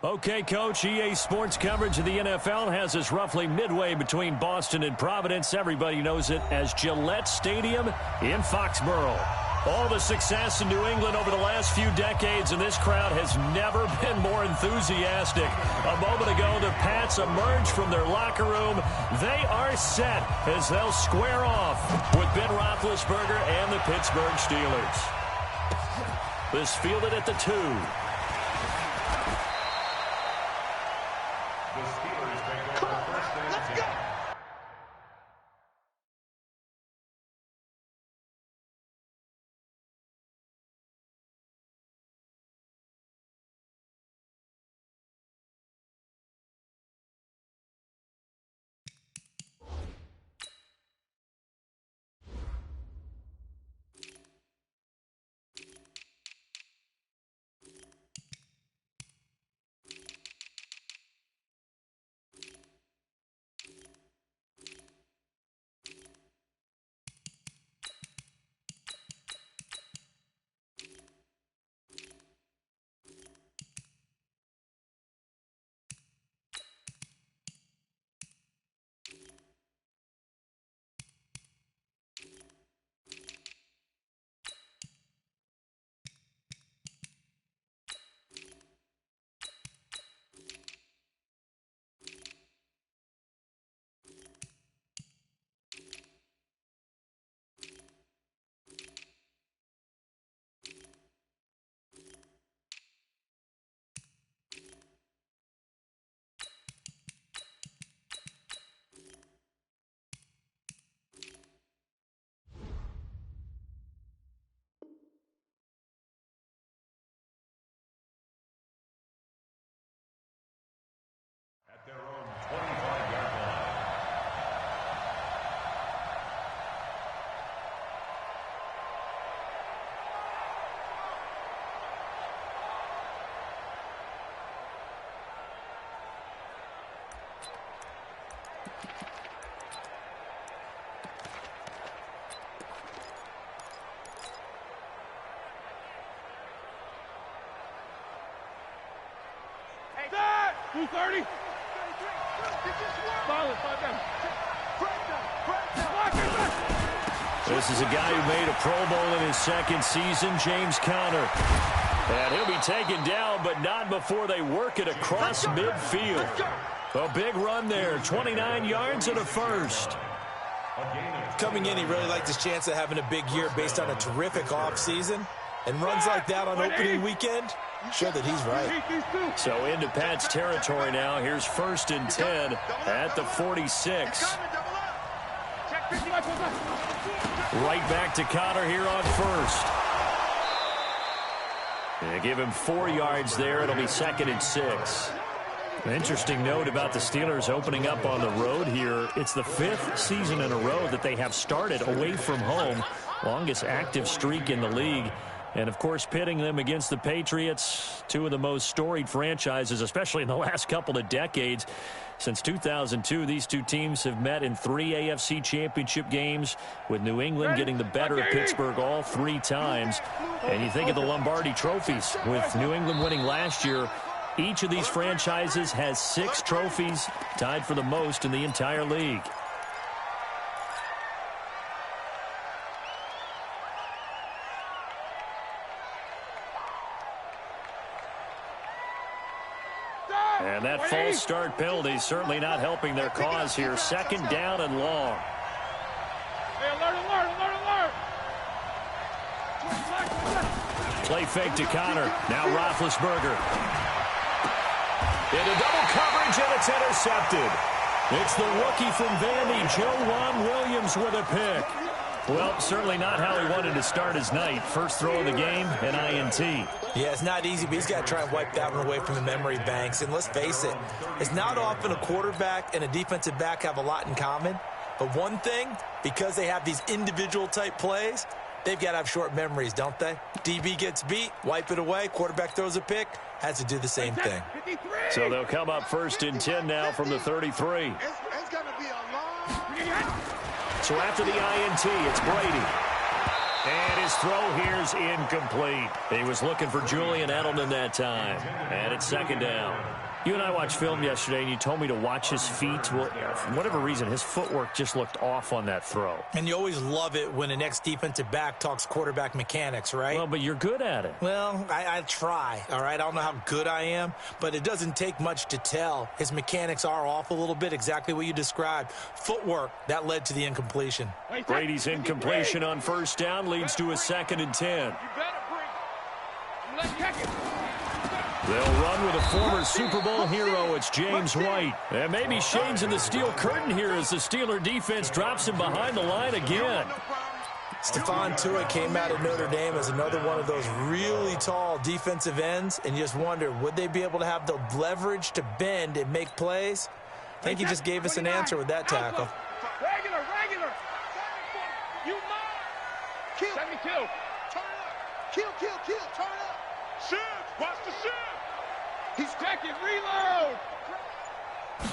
Okay, Coach, EA Sports coverage of the NFL has us roughly midway between Boston and Providence. Everybody knows it as Gillette Stadium in Foxborough. All the success in New England over the last few decades, and this crowd has never been more enthusiastic. A moment ago, the Pats emerged from their locker room. They are set as they'll square off with Ben Roethlisberger and the Pittsburgh Steelers. This fielded at the 2. Their own 25-yard line. Hey, that 230. This is a guy who made a Pro Bowl in his second season, James Conner. And he'll be taken down, but not before they work it across midfield. A big run there, 29 yards and a first. Coming in, he really liked his chance of having a big year based on a terrific offseason. And runs like that on opening weekend show that he's right. So into Pat's territory now. Here's 1st and 10 at the 46. Right back to Conner here on 1st. They give him 4 yards there. It'll be 2nd and 6. An interesting note about the Steelers opening up on the road here. It's the 5th season in a row that they have started away from home. Longest active streak in the league. And, of course, pitting them against the Patriots, two of the most storied franchises, especially in the last couple of decades. Since 2002, these two teams have met in 3 AFC championship games, with New England getting the better of Pittsburgh all 3 times. And you think of the Lombardi trophies, with New England winning last year. Each of these franchises has 6 trophies, tied for the most in the entire league. And that false start penalty is certainly not helping their cause here. 2nd down and long. Hey, alert, alert, alert, alert. Play fake to Conner. Now Roethlisberger. Into double coverage, and it's intercepted. It's the rookie from Vandy, Juju Williams, with a pick. Well, certainly not how he wanted to start his night. First throw of the game, an INT. Yeah, it's not easy, but he's got to try and wipe that one away from the memory banks. And let's face it, it's not often a quarterback and a defensive back have a lot in common. But one thing, because they have these individual type plays, they've got to have short memories, don't they? DB gets beat, wipe it away, quarterback throws a pick, has to do the same thing. So they'll come up 1st and 10 now from the 33. It's going to be a long... So after the INT, it's Brady. And His throw here's incomplete. He was looking for Julian Edelman that time. And it's second down. You and I watched film yesterday, and you told me to watch his feet. Well, for whatever reason, his footwork just looked off on that throw. And you always love it when an ex-defensive back talks quarterback mechanics, right? Well, but you're good at it. Well, I try, all right? I don't know how good I am, but it doesn't take much to tell. His mechanics are off a little bit, exactly what you described. Footwork, that led to the incompletion. Brady's incompletion on first down leads to a 2nd and 10. You better bring. Let's check it. They'll run with a former Super Bowl hero. It's James White. And maybe Shane's in the steel curtain here as the Steeler defense drops him behind the line again. Stephon Tuitt came out of Notre Dame as another one of those really tall defensive ends, and you just wonder, would they be able to have the leverage to bend and make plays? I think he just gave us an answer with that tackle. Regular. You mind. Kill. 72. Turn up. Kill. Turn up. Shoot. Watch the shoot. He's checking. Reload.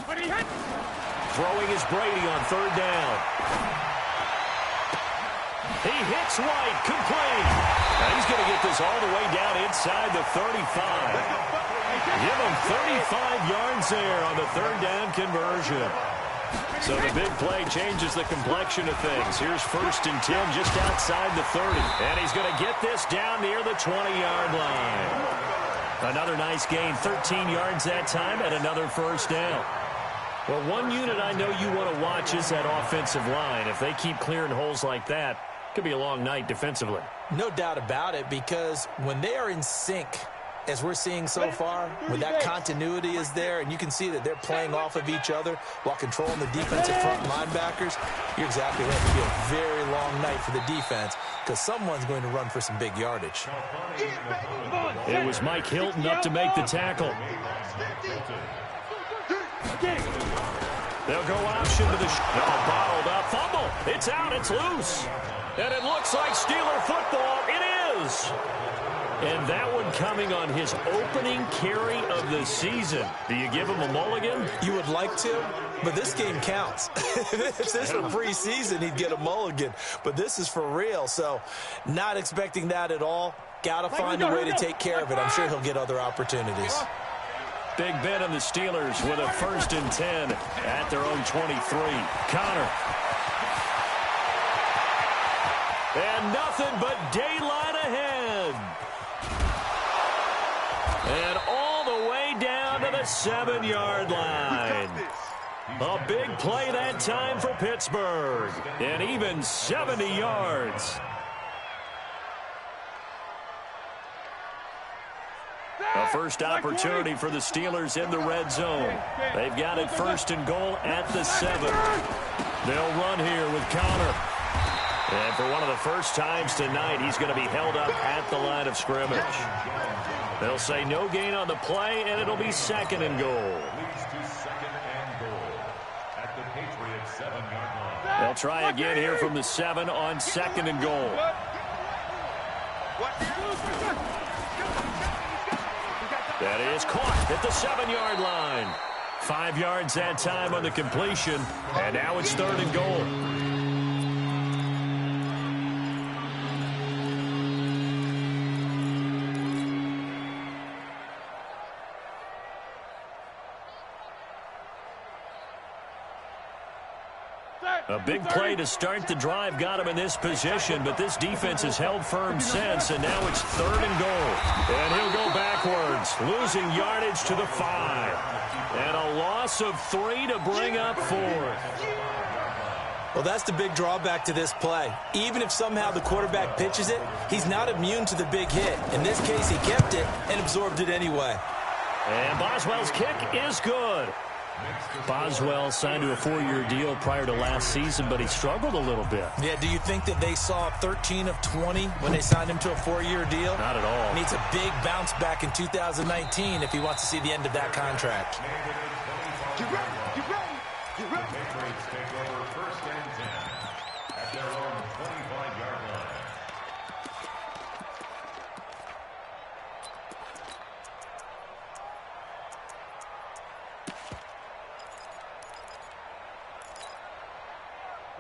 But he hit. Throwing is Brady on third down. He hits White. Complete. Now he's going to get this all the way down inside the 35. Give him 35 yards there on the third down conversion. So the big play changes the complexion of things. Here's 1st and 10 just outside the 30. And he's going to get this down near the 20-yard line. Another nice gain, 13 yards that time, and another first down. Well, one unit I know you want to watch is that offensive line. If they keep clearing holes like that, it could be a long night defensively. No doubt about it, because when they are in sync, as we're seeing so far, when that continuity is there, and you can see that they're playing off of each other while controlling the defensive front linebackers, you're exactly right. It'll be a very long night for the defense because someone's going to run for some big yardage. It was Mike Hilton up to make the tackle. They'll go option to the bottled up. Fumble. It's out. It's loose. And it looks like Steeler football. It is. And that one coming on his opening carry of the season. Do you give him a mulligan? You would like to, but this game counts. If this were preseason, he'd get a mulligan. But this is for real, so not expecting that at all. Got to find a way to take care of it. I'm sure he'll get other opportunities. Big Ben and the Steelers with a 1st and 10 at their own 23. Connor. And nothing but daylight ahead. And all the way down to the 7-yard line. A big play that time for Pittsburgh. And even 70 yards. A first opportunity for the Steelers in the red zone. They've got it 1st and goal at the 7. They'll run here with Connor. And for one of the first times tonight, he's going to be held up at the line of scrimmage. They'll say no gain on the play, and it'll be 2nd and goal. They'll try again here from the 7 on 2nd and goal. That is caught at the 7-yard line. 5 yards that time on the completion, and now it's 3rd and goal. A big play to start the drive got him in this position, but this defense has held firm since, and now it's 3rd and goal. And he'll go backwards, losing yardage to the 5. And a loss of 3 to bring up 4th. Well, that's the big drawback to this play. Even if somehow the quarterback pitches it, he's not immune to the big hit. In this case, he kept it and absorbed it anyway. And Boswell's kick is good. Boswell signed to a 4-year deal prior to last season, but he struggled a little bit. Yeah, do you think that they saw 13 of 20 when they signed him to a 4-year deal? Not at all. Needs a big bounce back in 2019 if he wants to see the end of that contract. Get ready. Patriots take over 1st and 10 at their own 25-yard line.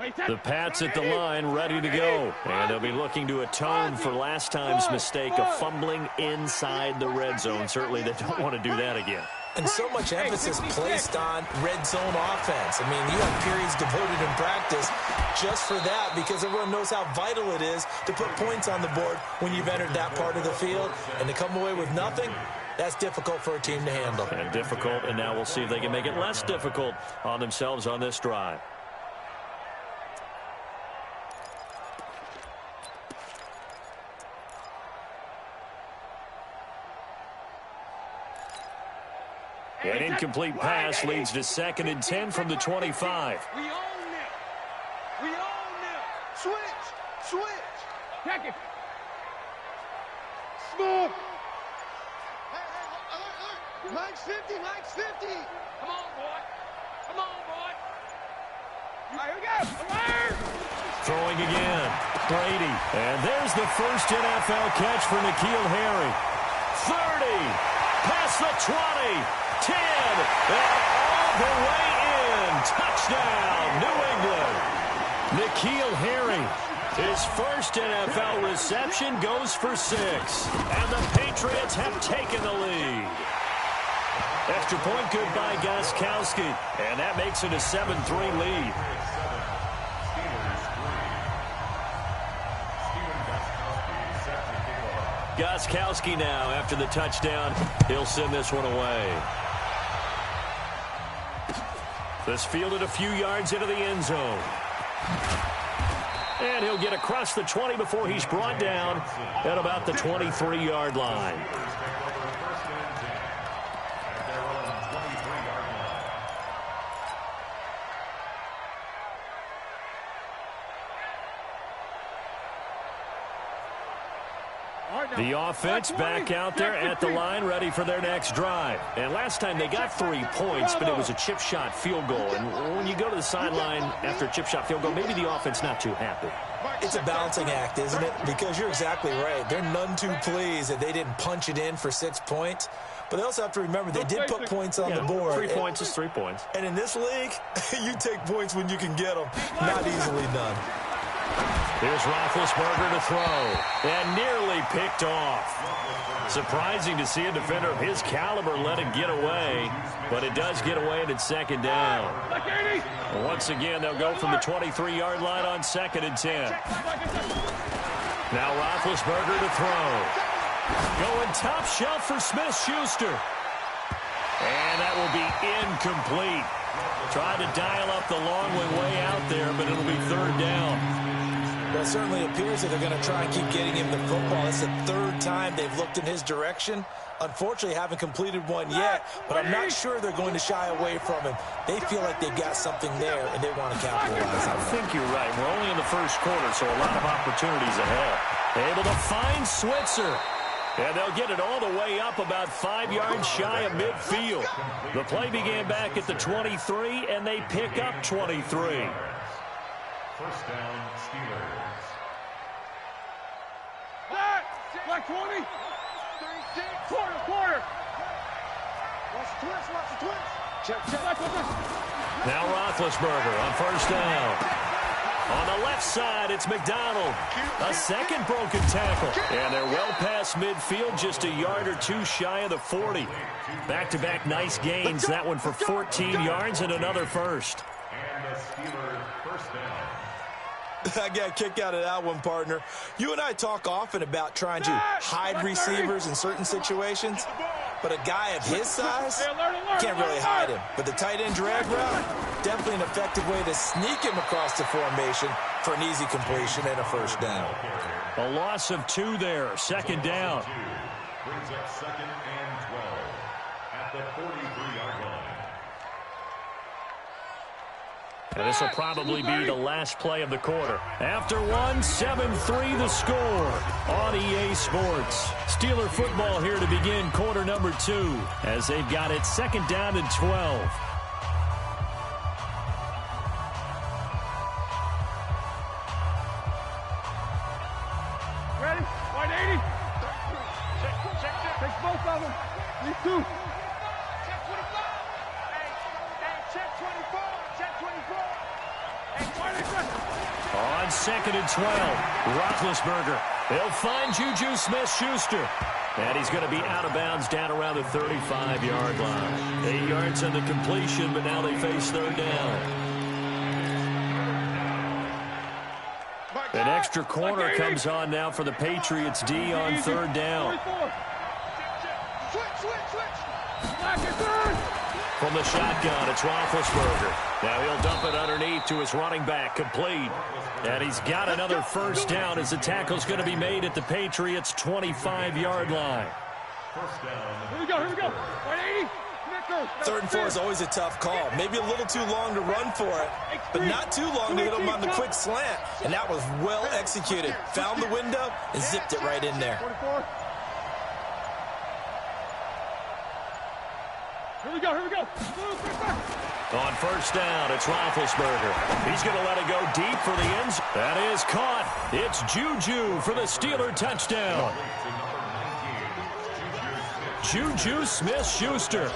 The Pats at the line, ready to go. And they'll be looking to atone for last time's mistake of fumbling inside the red zone. Certainly they don't want to do that again. And so much emphasis placed on red zone offense. I mean, you have periods devoted in practice just for that because everyone knows how vital it is to put points on the board when you've entered that part of the field. And to come away with nothing, that's difficult for a team to handle. And difficult, and now we'll see if they can make it less difficult on themselves on this drive. An incomplete pass leads to 2nd and 10 from the 25. We own them. We own them. Switch. Switch. Check it. Smooth. Hey, Mike's 50. Mike's 50. Come on, boy. Come on, boy. All right, here we go. Alert. Throwing again. Brady. And there's the first NFL catch for N'Keal Harry. 30. Past the 20. 10, and all the way in. Touchdown, New England. N'Keal Harry, his first NFL reception, goes for 6. And the Patriots have taken the lead. Extra point good by Gostkowski. And that makes it a 7-3 lead. Gostkowski now after the touchdown. He'll send this one away. This fielded a few yards into the end zone. And he'll get across the 20 before he's brought down at about the 23-yard line. The offense back out there at the line, ready for their next drive. And last time they got 3 points, but it was a chip shot field goal. And when you go to the sideline after a chip shot field goal, maybe the offense not too happy. It's a balancing act, isn't it? Because you're exactly right. They're none too pleased that they didn't punch it in for 6 points. But they also have to remember they did put points on the board. 3 points is 3 points. And in this league, you take points when you can get them. Not easily done. Here's Roethlisberger to throw. And nearly picked off. Surprising to see a defender of his caliber let it get away. But it does get away and it's 2nd down. Once again, they'll go from the 23-yard line on 2nd and 10. Now Roethlisberger to throw. Going top shelf for Smith-Schuster. And that will be incomplete. Tried to dial up the long way out there, but it'll be 3rd down. Well, it certainly appears that they're going to try and keep getting him the football. It's the 3rd time they've looked in his direction. Unfortunately, haven't completed one yet, but I'm not sure they're going to shy away from him. They feel like they've got something there, and they want to capitalize on it. I think you're right. We're only in the 1st quarter, so a lot of opportunities ahead. Able to find Switzer. And they'll get it all the way up about 5 yards shy of midfield. The play began back at the 23, and they pick up 23. 1st down, Steelers. Black 20. 36. Quarter. Watch the twist. Check. Now Roethlisberger on 1st down. On the left side, it's McDonald. A 2nd broken tackle. And they're well past midfield, just a yard or 2 shy of the 40. Back-to-back nice gains. That one for 14 yards and another 1st. And the Steelers 1st down. I got a kick out of that one, partner. You and I talk often about trying to hide receivers in certain situations, but a guy of his size can't really hide him. But the tight end drag route, definitely an effective way to sneak him across the formation for an easy completion and a 1st down. A loss of 2 there, 2nd down. Brings up 2nd and 12 at the 43-yard line. And this will probably be the last play of the quarter. After one, 7-3 the score on EA Sports. Steeler football here to begin quarter number 2 as they've got it 2nd down and 12. Ready? 180. Check. Take both of them. These 2. Check 25. Hey, check 24. Check 24. Hey, second and 12. Roethlisberger. He'll find Juju Smith-Schuster. And he's going to be out of bounds down around the 35-yard line. 8 yards on the completion, but now they face third down. An extra corner comes on now for the Patriots D on third down. From the shotgun, it's Roethlisberger. Now he'll dump it underneath to his running back, complete. And he's got another first down as the tackle's going to be made at the Patriots' 25-yard line. Here we go, here we go. 180. Third and 4 is always a tough call. Maybe a little too long to run for it, but not too long to hit him on the quick slant. And that was well executed. Found the window and zipped it right in there. 44. Here we go, here we go. On first down, it's Roethlisberger. He's going to let it go deep for the end zone. That is caught. It's Juju for the Steeler touchdown. Juju Smith-Schuster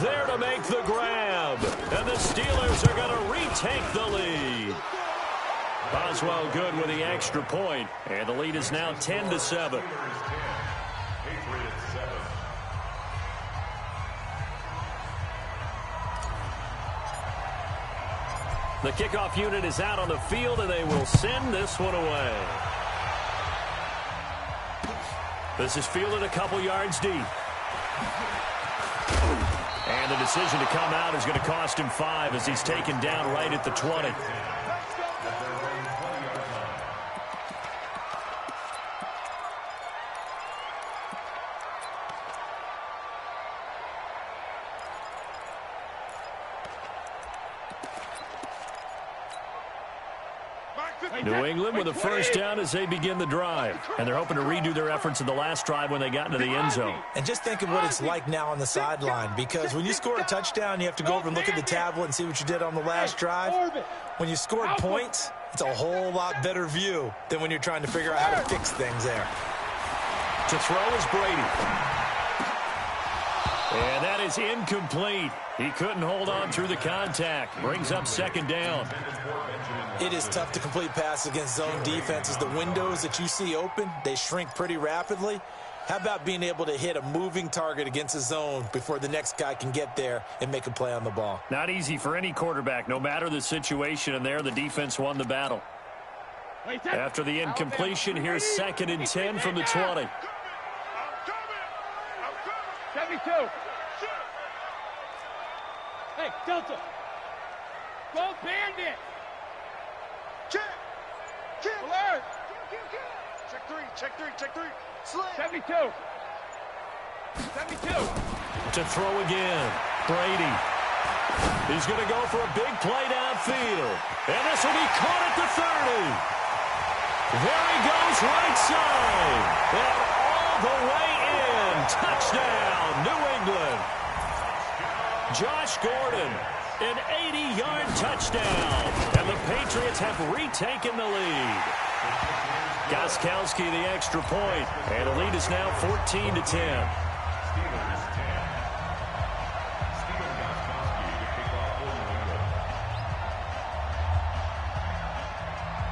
there to make the grab. And the Steelers are going to retake the lead. Boswell good with the extra point. And the lead is now 10-7. The kickoff unit is out on the field, and they will send this one away. This is fielded a couple yards deep. And the decision to come out is going to cost him 5 as he's taken down right at the 20. New England with a first down as they begin the drive. And they're hoping to redo their efforts in the last drive when they got into the end zone. And just think of what it's like now on the sideline, because when you score a touchdown, you have to go over and look at the tablet and see what you did on the last drive. When you scored points, it's a whole lot better view than when you're trying to figure out how to fix things there. To throw is Brady. And that is incomplete. He couldn't hold on through the contact. Brings up second down. It is tough to complete passes against zone defenses. The windows that you see open, they shrink pretty rapidly. How about being able to hit a moving target against a zone before the next guy can get there and make a play on the ball? Not easy for any quarterback, no matter the situation, and there the defense won the battle. After the incompletion, here's second and 10 from the 20. 72. Hey, Delta. Go Bandit. Check. Alert. Check 3, check 3, check 3. Slam. 72. 72. To throw again. Brady. He's going to go for a big play downfield. And this will be caught at the 30. There he goes right side. And all the way in. Touchdown, New England. Josh Gordon, an 80-yard touchdown. And the Patriots have retaken the lead. Gostkowski the extra point. And the lead is now 14-10.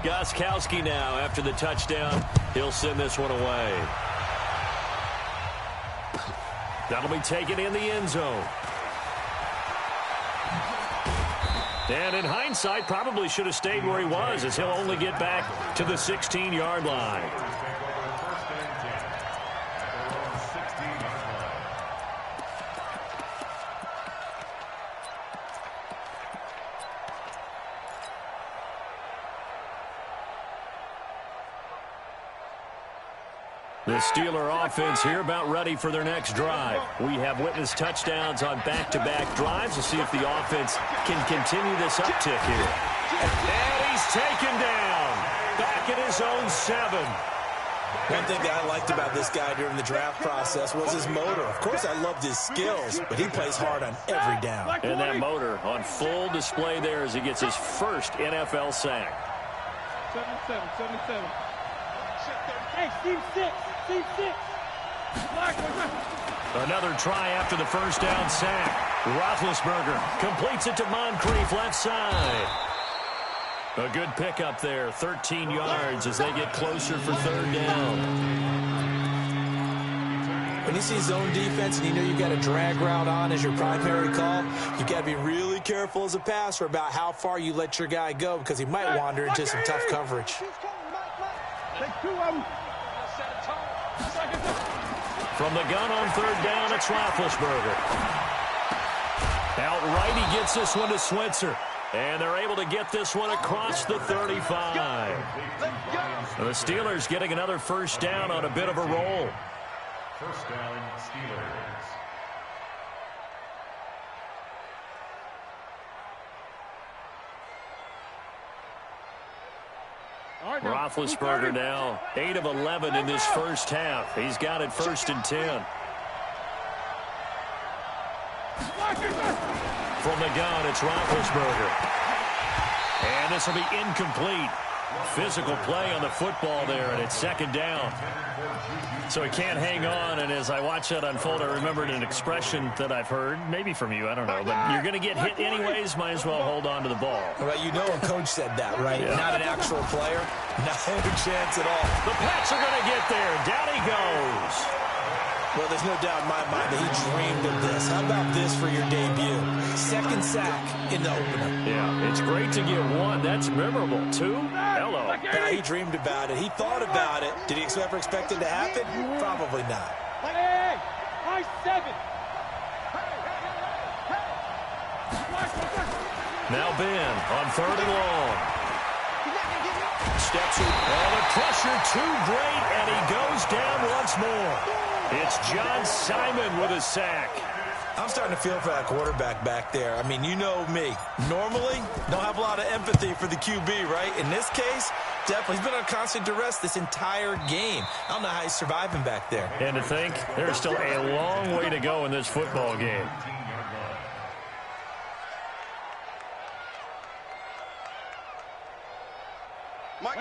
Gostkowski now after the touchdown. He'll send this one away. That'll be taken in the end zone. And in hindsight, probably should have stayed where he was, as he'll only get back to the 16-yard line. The Steeler offense here about ready for their next drive. We have witnessed touchdowns on back-to-back drives. We'll see if the offense can continue this uptick here. And he's taken down. Back at his own 7. One thing that I liked about this guy during the draft process was his motor. Of course, I loved his skills, but he plays hard on every down. And that motor on full display there as he gets his first NFL sack. 77. Hey, Steve 6. Another try after the first down sack. Roethlisberger completes it to Moncrief left side. A good pickup there, 13 yards as they get closer for third down. When you see zone defense and you know you've got a drag route on as your primary call, you've got to be really careful as a passer about how far you let your guy go because he might wander into some tough coverage. From the gun on third down, it's Roethlisberger. Outright, he gets this one to Switzer. And they're able to get this one across the 35. The Steelers getting another first down on a bit of a roll. First down, Steelers. Roethlisberger now 8 of 11 in this first half. He's got it 1st and 10. From the gun, it's Roethlisberger. And this will be incomplete. Physical play on the football there, and it's 2nd down. So he can't hang on, and as I watch that unfold, I remembered an expression that I've heard, maybe from you, I don't know, but you're going to get hit anyways, might as well hold on to the ball. Well, you know a coach said that, right? Yeah. Not an actual player. No chance at all. The Pats are going to get there. Down he goes. Well, there's no doubt in my mind that he dreamed of this. How about this for your debut? 2nd sack in the opener. Yeah, it's great to get 1. That's memorable. 2? Hello. Yeah, he dreamed about it. He thought about it. Did he ever expect it to happen? Probably not. Hey, 7. Now Ben on 3rd and long. Steps in. Oh, the pressure too great, and he goes down once more. It's John Simon with a sack. I'm starting to feel for that quarterback back there. I mean, you know me. Normally, don't have a lot of empathy for the QB, right? In this case, definitely. He's been on constant duress this entire game. I don't know how he's surviving back there. And to think, there's still a long way to go in this football game.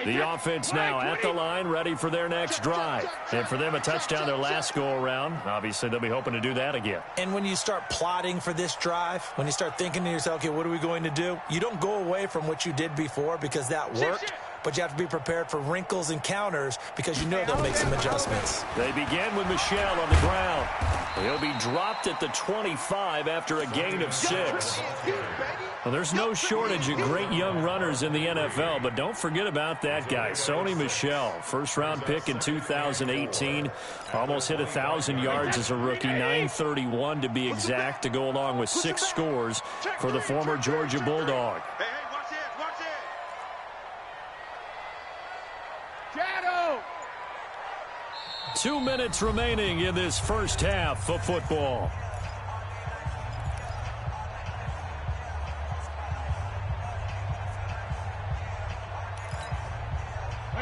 The offense now at the line, ready for their next drive. And for them, a touchdown their last go-around. Obviously, they'll be hoping to do that again. And when you start plotting for this drive, when you start thinking to yourself, okay, what are we going to do? You don't go away from what you did before because that worked. But you have to be prepared for wrinkles and counters because you know they'll make some adjustments. They begin with Michel on the ground. He'll be dropped at the 25 after a gain of 6. Well, there's no shortage of great young runners in the NFL, but don't forget about that guy, Sony Michel. First-round pick in 2018. Almost hit 1,000 yards as a rookie, 931 to be exact, to go along with 6 scores for the former Georgia Bulldog. 2 minutes remaining in this first half of football.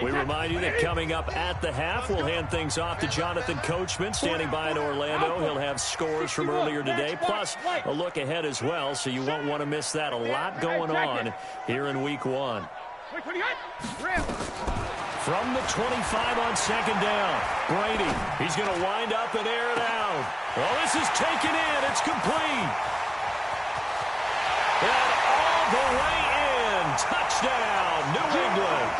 We remind you that coming up at the half, we'll hand things off to Jonathan Coachman, standing by in Orlando. He'll have scores from earlier today, plus a look ahead as well, so you won't want to miss that. A lot going on here in Week 1. From the 25 on 2nd down, Brady. He's going to wind up and air it out. Well, this is taken in. It's complete. And all the way in. Touchdown, New England.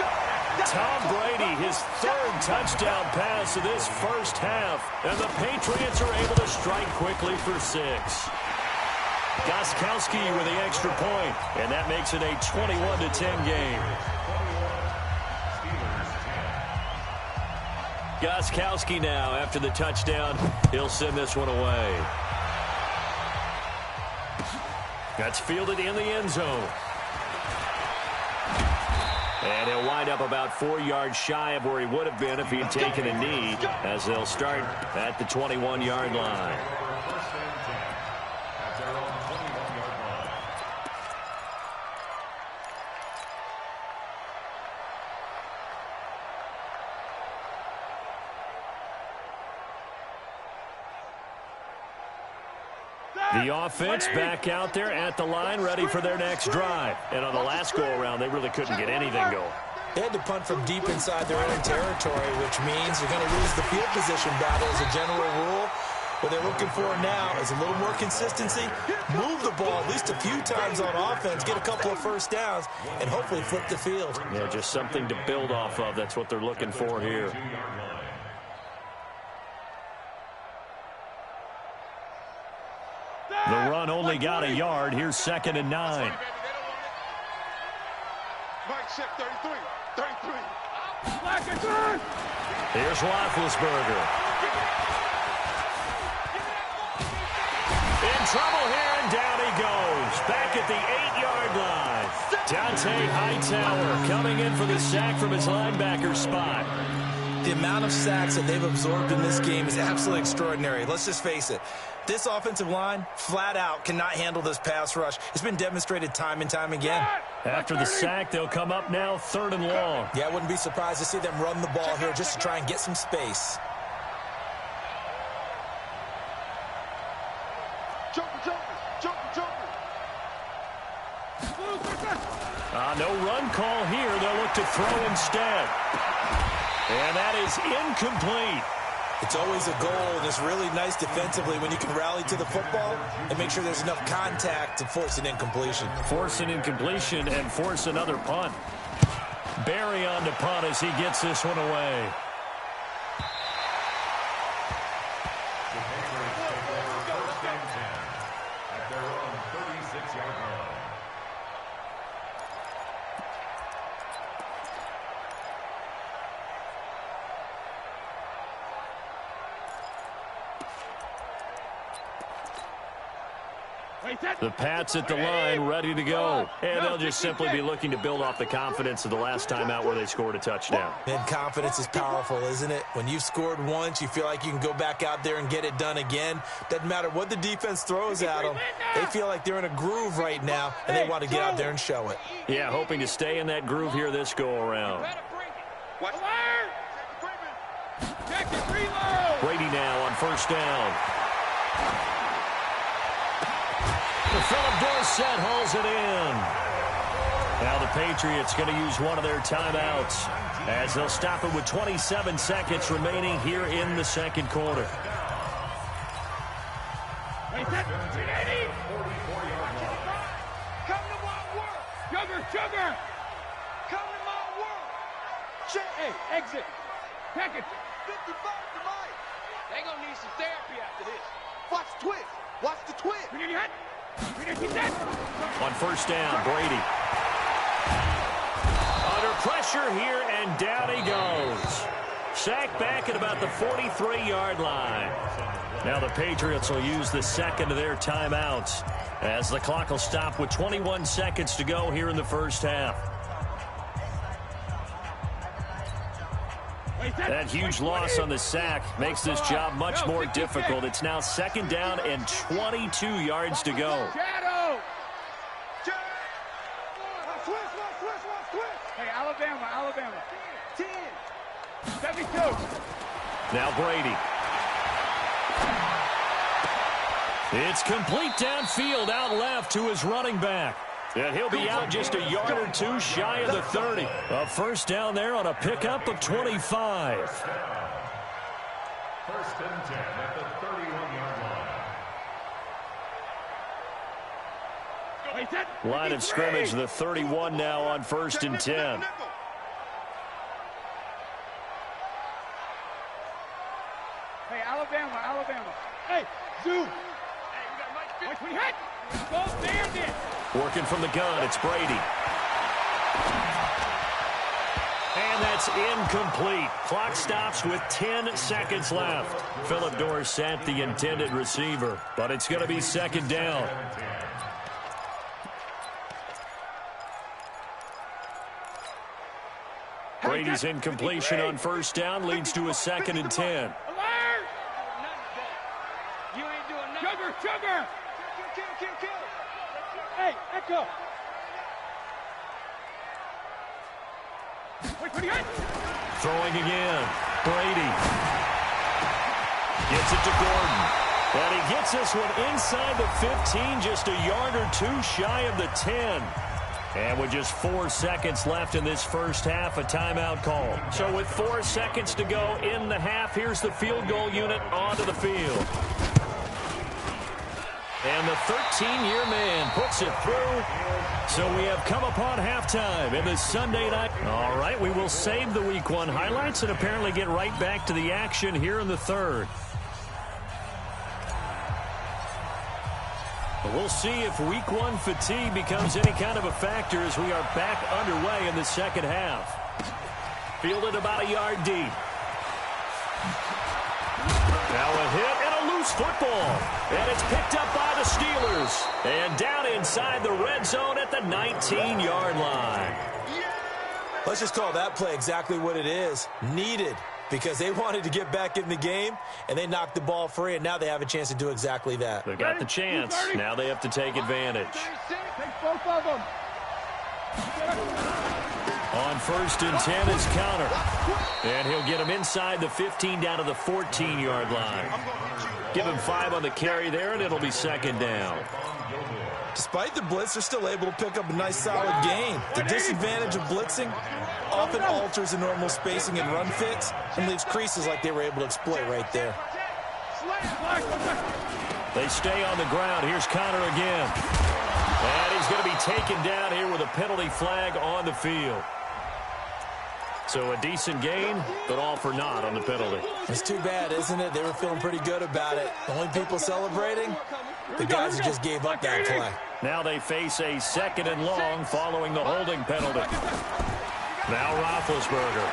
Tom Brady, his 3rd touchdown pass of this first half. And the Patriots are able to strike quickly for 6. Gostkowski with the extra point. And that makes it a 21-10 game. Gostkowski now, after the touchdown, he'll send this one away. That's fielded in the end zone. And he'll wind up about 4 yards shy of where he would have been if he had taken a knee, as they'll start at the 21-yard line. The offense back out there at the line, ready for their next drive. And on the last go-around, they really couldn't get anything going. They had to punt from deep inside their own territory, which means you're going to lose the field position battle as a general rule. What they're looking for now is a little more consistency, move the ball at least a few times on offense, get a couple of first downs, and hopefully flip the field. Yeah, just something to build off of. That's what they're looking for here. The run only got a yard. Here's 2nd and 9. Mike check 33. 33. Here's Roethlisberger. In trouble here, and down he goes. Back at the 8-yard line. Dante Hightower coming in for the sack from his linebacker spot. The amount of sacks that they've absorbed in this game is absolutely extraordinary. Let's just face it. This offensive line, flat out, cannot handle this pass rush. It's been demonstrated time and time again. After the sack, they'll come up now 3rd and long. Yeah, I wouldn't be surprised to see them run the ball here just to try and get some space. No run call here. They'll look to throw instead. And that is incomplete. It's always a goal, and it's really nice defensively when you can rally to the football and make sure there's enough contact to force an incompletion. Force an incompletion and force another punt. Barry on to punt as he gets this one away. The Pats at the line, ready to go. And they'll just simply be looking to build off the confidence of the last time out where they scored a touchdown. And confidence is powerful, isn't it? When you've scored once, you feel like you can go back out there and get it done again. Doesn't matter what the defense throws at them. They feel like they're in a groove right now, and they want to get out there and show it. Yeah, hoping to stay in that groove here this go-around. Brady now on 1st down. Philip Dorsett hauls it in. Now the Patriots going to use one of their timeouts as they'll stop it with 27 seconds remaining here in the 2nd quarter. Come to my work. Sugar. Come to my work. Hey, exit. Package. 55 to Mike. They gonna need some therapy after this. Watch the twist. Watch the twist. On 1st down, Brady. Under pressure here, and down he goes. Sacked back at about the 43-yard line. Now the Patriots will use the 2nd of their timeouts as the clock will stop with 21 seconds to go here in the 1st half. That huge loss on the sack makes this job much more difficult. It's now 2nd down and 22 yards to go. Hey, Alabama. 10. 72. Now Brady. It's complete downfield, out left to his running back. And he'll be out just a yard or two shy of the 30. A 1st down there on a pickup of 25. 1st and 10 at the 31-yard line. Line of scrimmage, the 31 now on 1st and 10. Hey, Alabama. Hey, Zoo. Hey, we got Mike. When he hit. Go there, then. Working from the gun, it's Brady. And that's incomplete. Clock stops with 10 seconds left. Philip Dorsett, the intended receiver, but it's going to be 2nd down. Brady's incompletion on 1st down leads to a 2nd and 10. Alert! You ain't doing nothing. Sugar! Kill. Hey, Echo. Throwing again. Brady. Gets it to Gordon. And he gets this one inside the 15, just a yard or two shy of the 10. And with just 4 seconds left in this 1st half, a timeout call. So with 4 seconds to go in the half, here's the field goal unit onto the field. And the 13-year man puts it through. So we have come upon halftime in this Sunday night. All right, we will save the Week 1 highlights and apparently get right back to the action here in the third. But we'll see if Week 1 fatigue becomes any kind of a factor as we are back underway in the second half. Fielded about a yard deep. Now a hit and a loose football. And it's picked up by the Steelers. And down inside the red zone at the 19-yard line. Let's just call that play exactly what it is. Needed. Because they wanted to get back in the game, and they knocked the ball free, and now they have a chance to do exactly that. They got the chance. Now they have to take advantage. Take both of them. On 1st and 10 is Counter. And he'll get him inside the 15 down to the 14-yard line. Give him 5 on the carry there, and it'll be second down. Despite the blitz, they're still able to pick up a nice, solid gain. The disadvantage of blitzing often alters the normal spacing and run fits and leaves creases like they were able to exploit right there. They stay on the ground. Here's Connor again. And he's going to be taken down here with a penalty flag on the field. So a decent gain, but all for naught on the penalty. It's too bad, isn't it? They were feeling pretty good about it. The only people celebrating, the guys who just gave up that play. Now they face a 2nd and long following the holding penalty. Now Roethlisberger.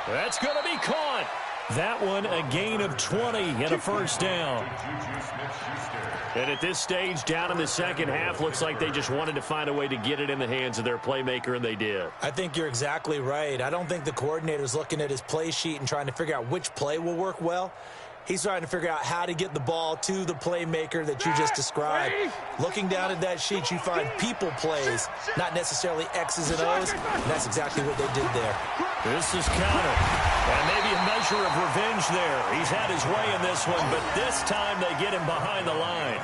That's going to be caught. That one a gain of 20 and a first down. And at this stage, down in the second half, looks like they just wanted to find a way to get it in the hands of their playmaker, and they did. I think you're exactly right. I don't think the coordinator's looking at his play sheet and trying to figure out which play will work well. He's trying to figure out how to get the ball to the playmaker that you just described. Looking down at that sheet, you find people plays, not necessarily X's and O's, and that's exactly what they did there. This is Counter, and maybe a measure of revenge there. He's had his way in this one, but this time they get him behind the line.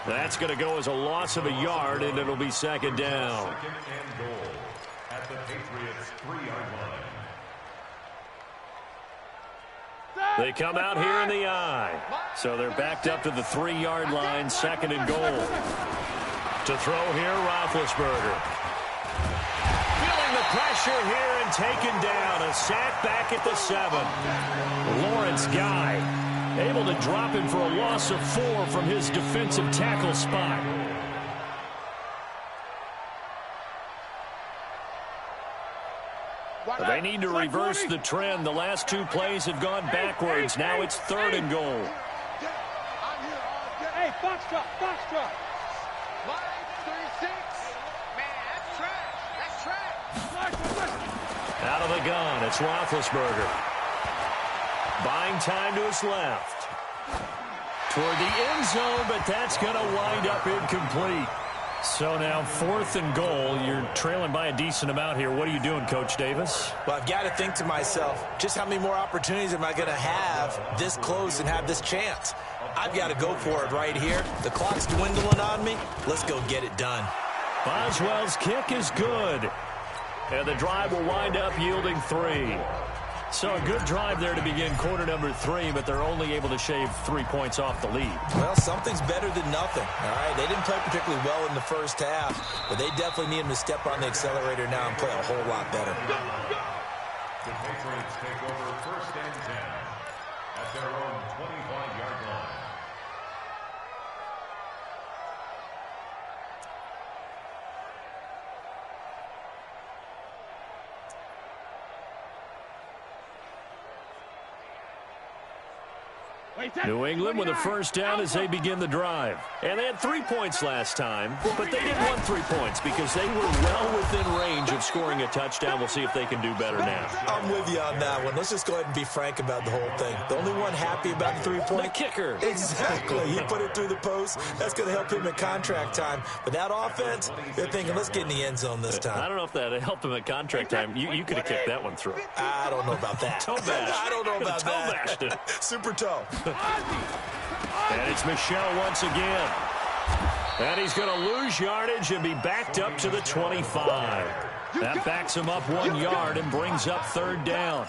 That's going to go as a loss of a yard, and it'll be second down. Second and goal at the Patriots' 3-yard line. They come out here in the I. So they're backed up to the 3-yard line, 2nd and goal. To throw here, Roethlisberger. Feeling the pressure here and taken down. A sack back at the 7. Lawrence Guy able to drop him for a loss of 4 from his defensive tackle spot. They need to reverse the trend. The last 2 plays have gone backwards. Now it's 3rd and goal. Hey, box drop, box drop. Line 36. Man, that's trash. That's trash. Out of the gun, it's Roethlisberger. Buying time to his left. Toward the end zone, but that's going to wind up incomplete. So now 4th and goal. You're trailing by a decent amount here. What are you doing, Coach Davis? Well, I've got to think to myself, just how many more opportunities am I going to have this close and have this chance? I've got to go for it right here. The clock's dwindling on me. Let's go get it done. Boswell's kick is good. And the drive will wind up yielding 3. So a good drive there to begin quarter number 3, but they're only able to shave 3 points off the lead. Well, something's better than nothing, all right? They didn't play particularly well in the first half, but they definitely need them to step on the accelerator now and play a whole lot better. The Patriots take over 1st and 10 at their own 25-yard line. New England with a first down as they begin the drive. And they had 3 points last time, but they didn't want 3 points because they were well within range of scoring a touchdown. We'll see if they can do better now. I'm with you on that one. Let's just go ahead and be frank about the whole thing. The only one happy about the 3-point? The kicker. Exactly. He put it through the post. That's going to help him at contract time. But that offense, they're thinking, let's get in the end zone this time. I don't know if that helped him at contract time. You could have kicked that one through. I don't know about that. Toe bash. I don't know about that. Toe bashed it. Super toe. And it's Michel once again. And he's going to lose yardage and be backed up to the 25. That backs him up 1 yard and brings up 3rd down.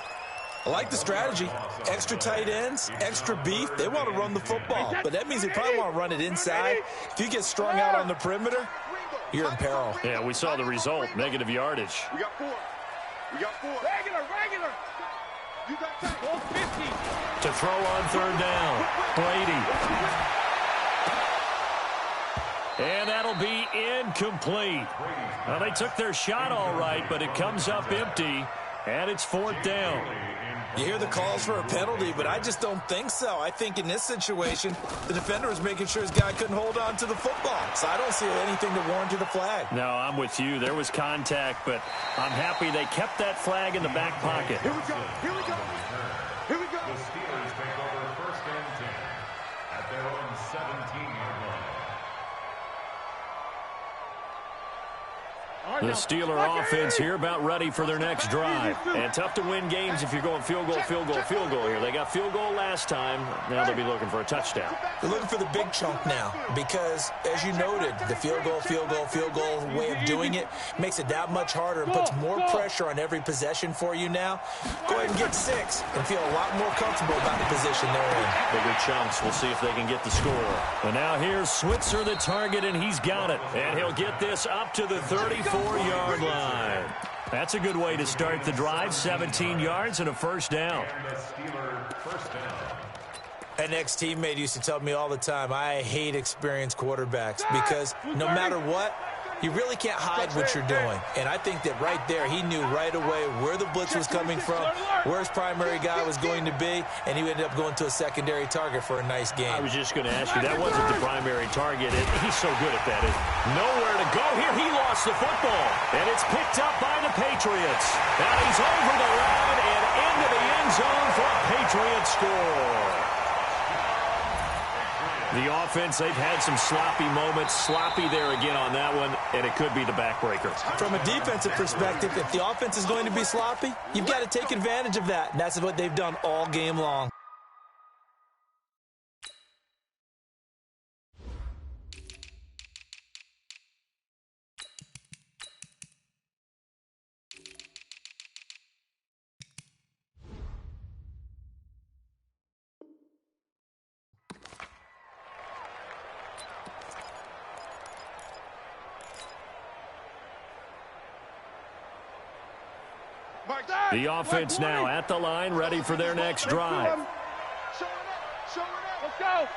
I like the strategy. Extra tight ends, extra beef. They want to run the football, but that means they probably want to run it inside. If you get strung out on the perimeter, you're in peril. Yeah, we saw the result, negative yardage. We got 4. We got 4. Regular. You got 50. To throw on third down, Brady. And that'll be incomplete. Well, they took their shot all right, but it comes up empty, and it's fourth down. You hear the calls for a penalty, but I just don't think so. I think in this situation, the defender was making sure his guy couldn't hold on to the football. So I don't see anything to warrant the flag. No, I'm with you. There was contact, but I'm happy they kept that flag in the back pocket. Here we go. The Steelers take over first and 10 at their own 17-yard line. The Steeler offense here about ready for their next drive. And tough to win games if you're going field goal here. They got field goal last time. Now they'll be looking for a touchdown. They're looking for the big chunk now because, as you noted, the field goal way of doing it makes it that much harder and puts more pressure on every possession for you now. Go ahead and get 6 and feel a lot more comfortable about the position they're in. Bigger chunks. We'll see if they can get the score. And now here's Switzer, the target, and he's got it. And he'll get this up to the 34-yard line. That's a good way to start the drive. 17 yards and a first down. An ex-teammate used to tell me all the time, I hate experienced quarterbacks because no matter what, you really can't hide what you're doing. And I think that right there, he knew right away where the blitz was coming from, where his primary guy was going to be, and he ended up going to a secondary target for a nice game. I was just going to ask you, that wasn't the primary target. He's so good at that. Nowhere to go here. He lost the football, and it's picked up by the Patriots. Now he's over the line and into the end zone for a Patriots score. The offense, they've had some sloppy moments. Sloppy there again on that one, and it could be the backbreaker. From a defensive perspective, if the offense is going to be sloppy, you've got to take advantage of that. And that's what they've done all game long. The offense now at the line, ready for their next drive. Let's go.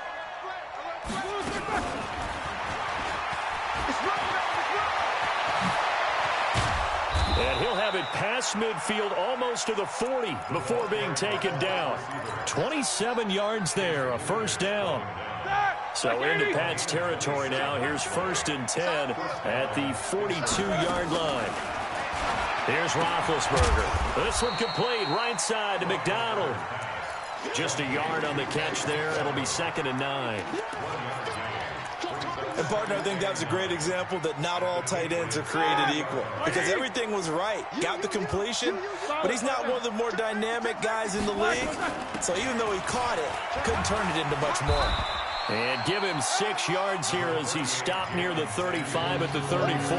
And he'll have it past midfield almost to the 40 before being taken down. 27 yards there, a first down. So into Pat's territory now. Here's first and 10 at the 42-yard line. Here's Roethlisberger. This one complete, right side to McDonald. Just a yard on the catch there. It'll be 2nd and 9. And, partner, I think that was a great example that not all tight ends are created equal because everything was right. Got the completion, but he's not one of the more dynamic guys in the league. So even though he caught it, couldn't turn it into much more. And give him 6 yards here as he stopped near the 35 at the 34.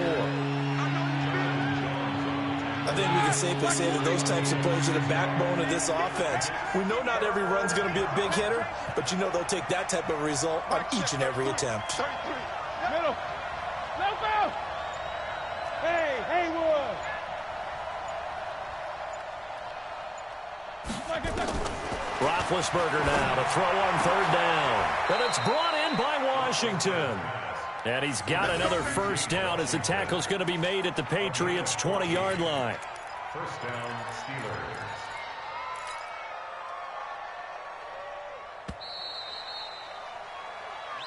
I think we can safely say that those types of plays are the backbone of this offense. We know not every run's going to be a big hitter, but you know they'll take that type of result on each and every attempt. Middle. No foul. Hey, Haywood. Roethlisberger now to throw on third down. But it's brought in by Washington. And he's got another first down as the tackle's going to be made at the Patriots' 20-yard line. First down,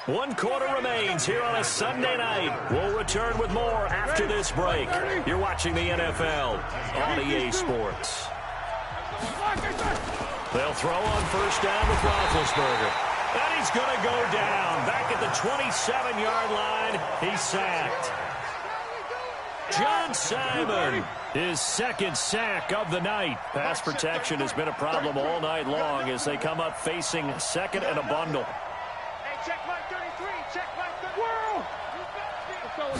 Steelers. One quarter remains here on a Sunday night. We'll return with more after this break. You're watching the NFL on EA Sports. They'll throw on first down with Roethlisberger. And he's going to go down. Back at the 27-yard line, he's sacked. John Simon, his second sack of the night. Pass protection has been a problem all night long as they come up facing second and a bundle. Hey, check my 33. Check my 33. Whoa!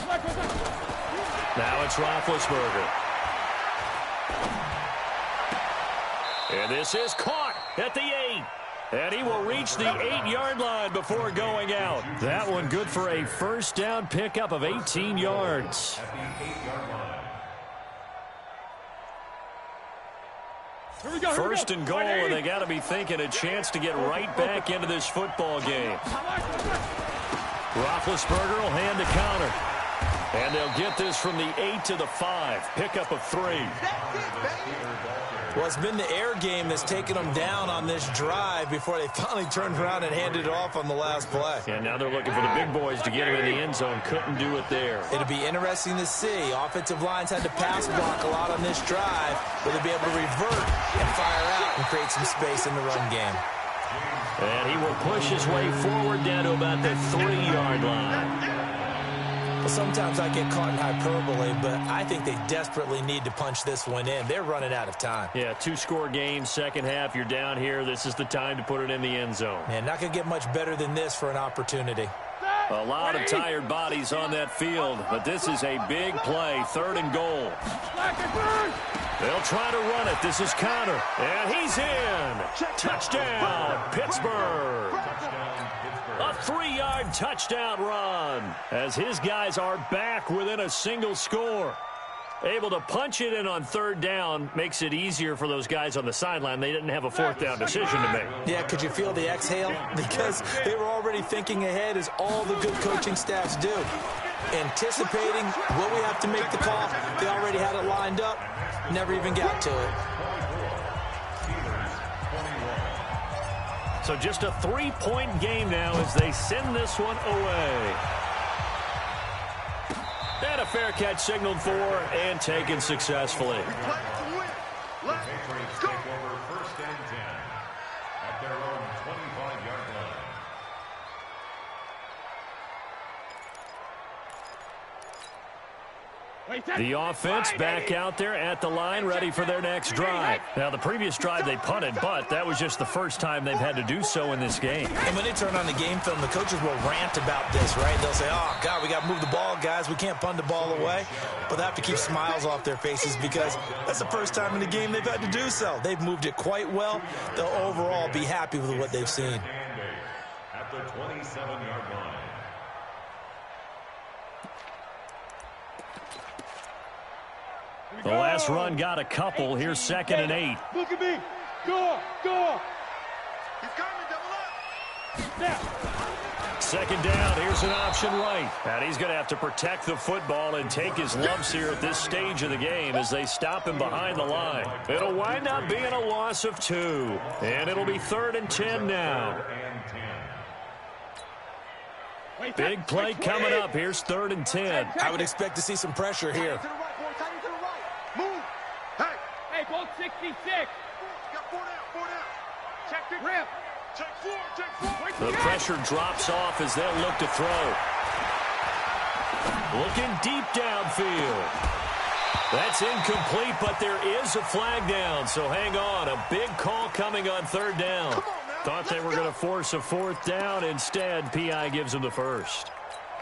Let's go. Now it's Roethlisberger. And this is caught at the 8. And he will reach the 8-yard line before going out. That one good for a first down pickup of 18 yards. At the 8-yard line. First and goal, and they got to be thinking a chance to get right back into this football game. Roethlisberger will hand the counter. And they'll get this from the 8 to the 5. Pickup of 3. Well, it's been the air game that's taken them down on this drive before they finally turned around and handed it off on the last play. And now they're looking for the big boys to get him in the end zone. Couldn't do it there. It'll be interesting to see. Offensive lines had to pass block a lot on this drive. Will they be able to revert and fire out and create some space in the run game? And he will push his way forward down to about the 3-yard line. Well, sometimes I get caught in hyperbole, but I think they desperately need to punch this one in. They're running out of time. Yeah, 2-score game, second half. You're down here. This is the time to put it in the end zone. Man, not going to get much better than this for an opportunity. A lot of tired bodies on that field, but this is a big play, 3rd and goal. They'll try to run it. This is Connor, and he's in. Touchdown, Pittsburgh. A 3-yard touchdown run as his guys are back within a single score. Able to punch it in on 3rd down makes it easier for those guys on the sideline. They didn't have a 4th down decision to make. Yeah, could you feel the exhale? Because they were already thinking ahead, as all the good coaching staffs do. Anticipating what we have to make the call. They already had it lined up. Never even got to it. So just a 3-point game now as they send this one away. And a fair catch signaled for and taken successfully. The Patriots take over 1st and 10 at their own 25-yard line. The offense back out there at the line, ready for their next drive. Now, the previous drive they punted, but that was just the first time they've had to do so in this game. And when they turn on the game film, the coaches will rant about this, right? They'll say, oh, God, we got to move the ball, guys. We can't punt the ball away. But they have to keep smiles off their faces because that's the first time in the game they've had to do so. They've moved it quite well. They'll overall be happy with what they've seen. At the 27-yard line. The last run got a couple. Here's 2nd and 8. Look at me. Go. He's coming, double up. Now. 2nd down. Here's an option right. And he's going to have to protect the football and take his lumps here at this stage of the game as they stop him behind the line. It'll wind up being a loss of 2. And it'll be 3rd and 10 now. Big play coming up. Here's 3rd and 10. I would expect to see some pressure here. Hey, ball 66. Got 4 down. Check the grip. Check 4. The pressure drops off as they'll look to throw. Looking deep downfield. That's incomplete, but there is a flag down, so hang on. A big call coming on 3rd down. Thought they were going to force a 4th down. Instead, P.I. gives them the first.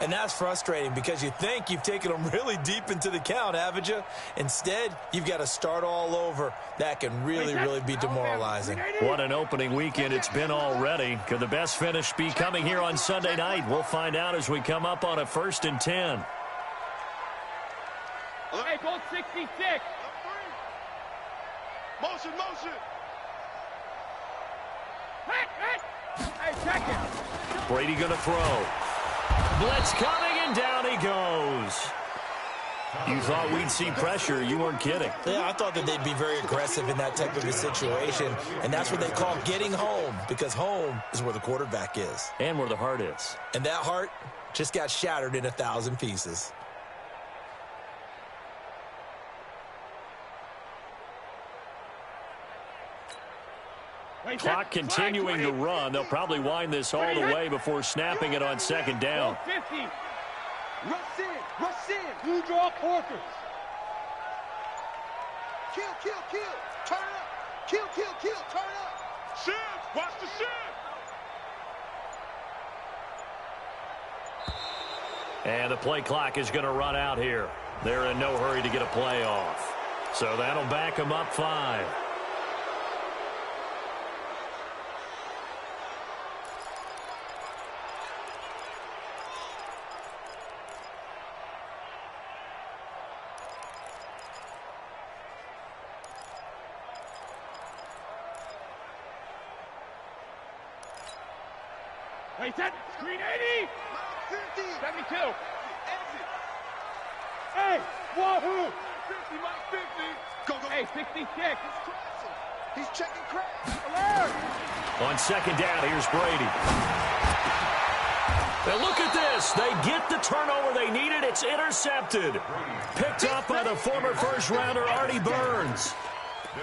And that's frustrating because you think you've taken them really deep into the count, haven't you? Instead, you've got to start all over. That can really, really be demoralizing. What an opening weekend it's been already. Could the best finish be coming here on Sunday night? We'll find out as we come up on a 1st and 10. Hey, ball 66. Motion. Hey, check it. Brady going to throw. Blitz coming, and down he goes. You thought we'd see pressure. You weren't kidding. Yeah, I thought that they'd be very aggressive in that type of a situation, and that's what they call getting home, because home is where the quarterback is. And where the heart is. And that heart just got shattered in 1,000 pieces. Clock continuing to run. They'll probably wind this all the way before snapping it on 2nd down. 50. Rush in. Blue draw Porkers. Kill. Turn up. Kill. Turn up. Shiv. Watch the shiv. And the play clock is going to run out here. They're in no hurry to get a play off. So that'll back them up 5. Hey, set. Screen 80. 50. 72. Hey, wahoo. 50, Mike, 50. Go. Hey, 66. He's checking crack. Alert. On second down, here's Brady. Now look at this. They get the turnover they needed. It's intercepted. Picked up by the former first-rounder Artie Burns.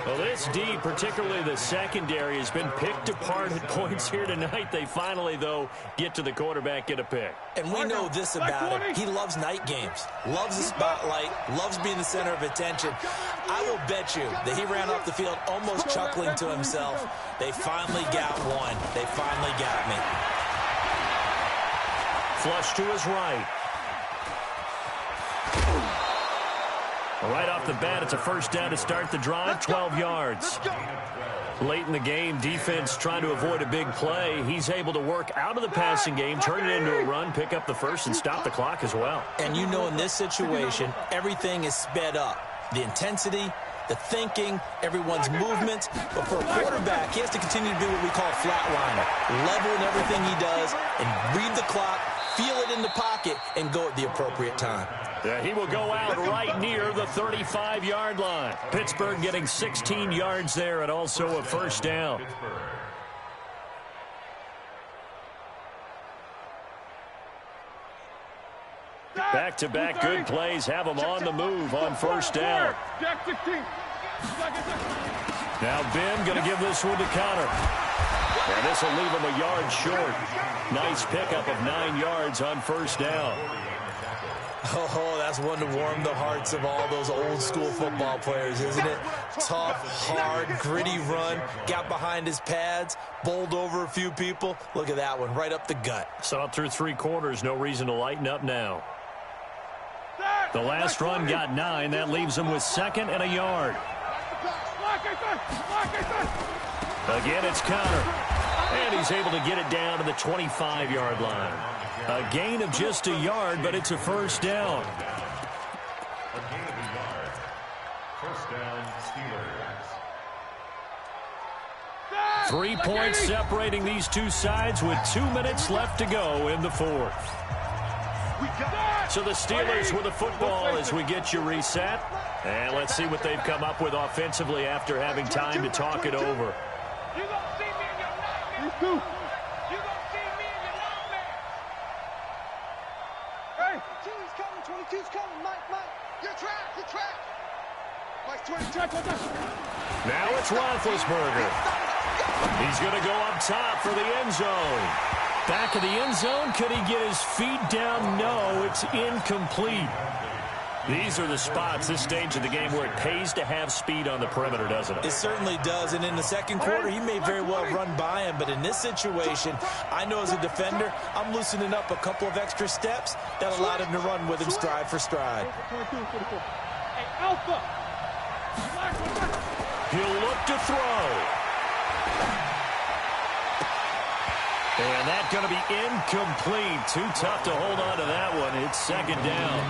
Well, this D, particularly the secondary, has been picked apart at points here tonight. They finally, though, get to the quarterback, get a pick. And we know this about him. He loves night games, loves the spotlight, loves being the center of attention. I will bet you that he ran off the field almost chuckling to himself. They finally got one. They finally got me. Flush to his right. Right off the bat, it's a first down to start the drive, 12 yards. Late in the game, defense trying to avoid a big play. He's able to work out of the passing game, turn it into a run, pick up the first, and stop the clock as well. And you know in this situation, everything is sped up. The intensity, the thinking, everyone's movement. But for a quarterback, he has to continue to do what we call flatliner. Level in everything he does and read the clock, feel it in the pocket, and go at the appropriate time. Yeah, he will go out right near the 35-yard line. Pittsburgh getting 16 yards there and also a first down. Back-to-back good plays have them on the move on first down. Now Ben going to give this one to Connor. And this will leave him a yard short. Nice pickup of 9 yards on first down. Oh, that's one to warm the hearts of all those old-school football players, isn't it? Tough, hard, gritty run, got behind his pads, bowled over a few people. Look at that one, right up the gut. Saw it through 3 quarters, no reason to lighten up now. The last run got 9. That leaves him with second and a yard. Again, it's Connor. And he's able to get it down to the 25-yard line. A gain of just a yard, but it's a first down. A gain of a yard. First down, Steelers. 3 points separating these two sides with 2 minutes left to go in the fourth. So the Steelers with the football as we get you reset. And let's see what they've come up with offensively after having time to talk it over. You gonna see me in your nightmare. You too. You gonna see me in your nightmare. Hey, 22's coming, 22's coming, Mike. You're trapped. Mike, 22. Now it's Roethlisberger. He's going to go up top for the end zone. Back of the end zone. Could he get his feet down? No, it's incomplete. These are the spots, this stage of the game, where it pays to have speed on the perimeter, doesn't it? It certainly does, and in the second quarter, he may very well run by him, but in this situation, I know as a defender, I'm loosening up a couple of extra steps that allowed him to run with him stride for stride. Hey, Alpha. He'll look to throw. And that's going to be incomplete. Too tough to hold on to that one. It's second down.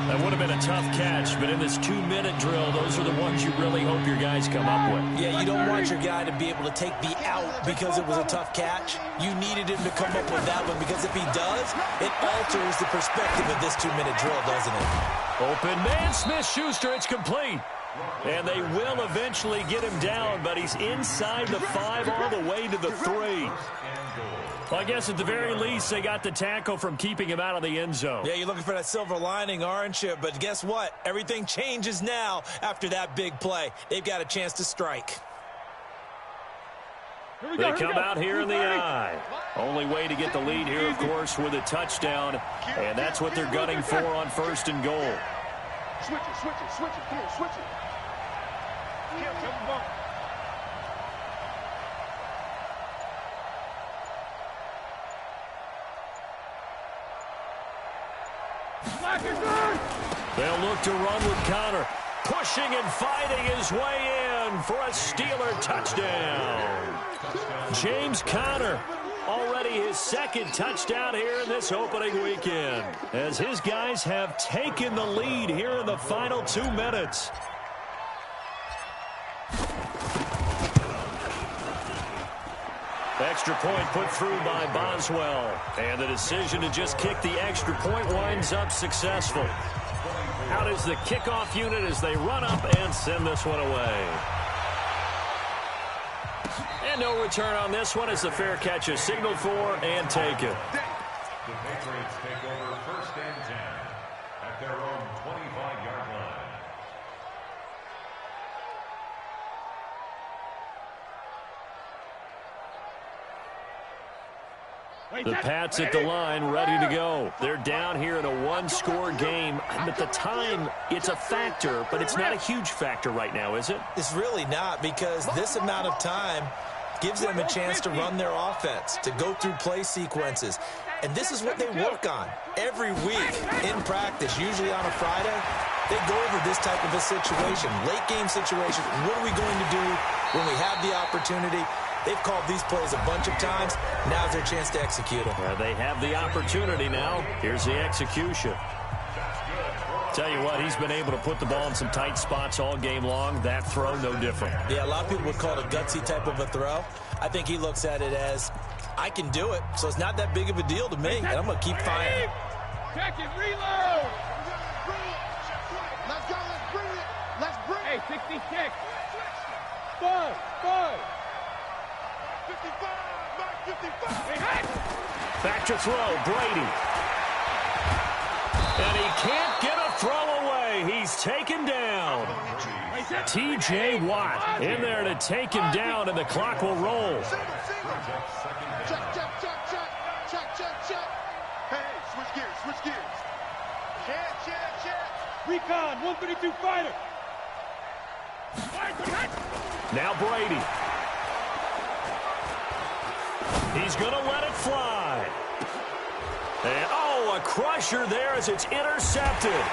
That would have been a tough catch, but in this 2-minute drill, those are the ones you really hope your guys come up with. Yeah, you don't want your guy to be able to take the out because it was a tough catch. You needed him to come up with that one because if he does, it alters the perspective of this 2-minute drill, doesn't it? Open man, Smith-Schuster, it's complete. And they will eventually get him down, but he's inside the 5 all the way to the 3. Well, I guess at the very least, they got the tackle from keeping him out of the end zone. Yeah, you're looking for that silver lining, aren't you? But guess what? Everything changes now after that big play. They've got a chance to strike. They come out here in the eye. Only way to get the lead here, of course, with a touchdown. And that's what they're gunning for on first and goal. Switch it. Come on, switch it. They'll look to run with Connor. Pushing and fighting his way in for a Steeler touchdown. James Conner, already his second touchdown here in this opening weekend, as his guys have taken the lead here in the final 2 minutes. Extra point put through by Boswell. And the decision to just kick the extra point winds up successful. Out is the kickoff unit as they run up and send this one away. And no return on this one as the fair catch is signaled for and taken. The Patriots take over first and 10 at their own 25-yard line. The Pats at the line, ready to go. They're down here in a one-score game. At the time, it's a factor, but it's not a huge factor right now, is it? It's really not, because this amount of time gives them a chance to run their offense, to go through play sequences. And this is what they work on every week in practice, usually on a Friday. They go over this type of a situation, late game situation. What are we going to do when we have the opportunity? They've called these plays a bunch of times. Now's their chance to execute them. They have the opportunity now. Here's the execution. Tell you what, he's been able to put the ball in some tight spots all game long. That throw, no different. Yeah, a lot of people would call it a gutsy type of a throw. I think he looks at it as, I can do it, so it's not that big of a deal to me, and I'm going to keep firing. Check it, reload. Let's go, let's bring it. Let's bring it. Hey, 66. 5. 55, Mike, 55. Back to throw, Brady. And he can't get a throw away. He's taken down. T.J. Watt in there to take him down, and the clock will roll. Check. Hey, switch gears. Check. Recon, 132 fighter. Now Brady. He's going to let it fly. And, a crusher there as it's intercepted.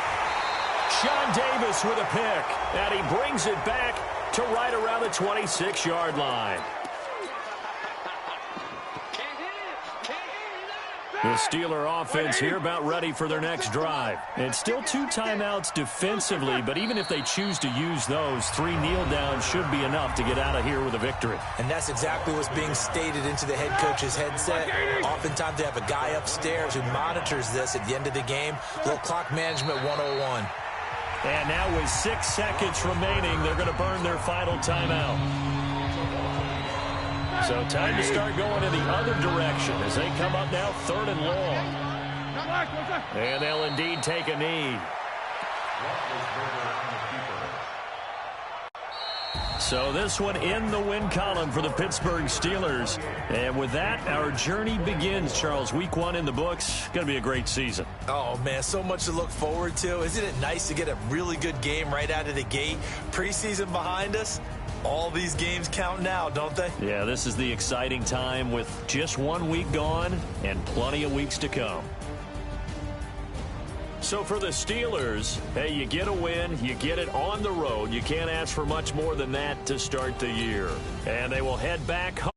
Sean Davis with a pick. And he brings it back to right around the 26-yard line. The Steeler offense here about ready for their next drive. And still 2 timeouts defensively, but even if they choose to use those, 3 kneel downs should be enough to get out of here with a victory. And that's exactly what's being stated into the head coach's headset. Oftentimes they have a guy upstairs who monitors this at the end of the game. Little clock management 101. And now with 6 seconds remaining, they're going to burn their final timeout. So time to start going in the other direction as they come up now 3rd and long. And they'll indeed take a knee. So this one in the win column for the Pittsburgh Steelers. And with that, our journey begins, Charles. Week 1 in the books. Going to be a great season. Oh, man, so much to look forward to. Isn't it nice to get a really good game right out of the gate? Preseason behind us. All these games count now, don't they? Yeah, this is the exciting time with just 1 week gone and plenty of weeks to come. So for the Steelers, hey, you get a win, you get it on the road. You can't ask for much more than that to start the year. And they will head back home.